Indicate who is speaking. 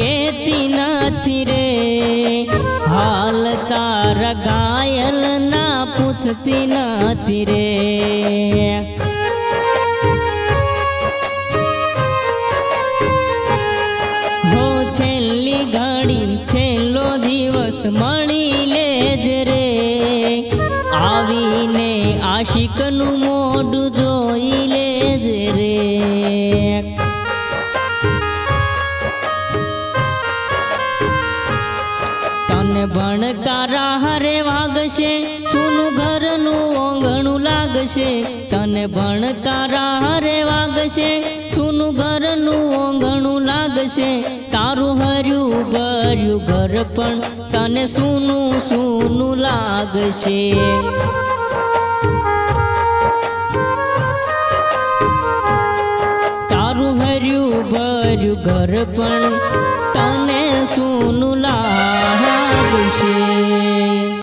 Speaker 1: કેતી નથી રે, હાલ તારા ઘાયલ ના પૂછતી નથી રે। હો છેલ્લી ઘડી છેલ્લો દિવસ મળી લેજ રે, આવીને આશિકનું મોઢું જોઈ લેજ રે। તને ભણકારા હારે વાગશે, સુનું ઘરનું ઓંગણું લાગશે। તને ભણકારા હારે વાગશે, સુનું ઘરનું ઓંગણું લાગશે। તારું હર્યું ભર્યું ઘર પણ તને સૂનું સૂનું લાગશે। તારું હર્યું ભર્યું ઘર પણ તને સૂનું લાગશે।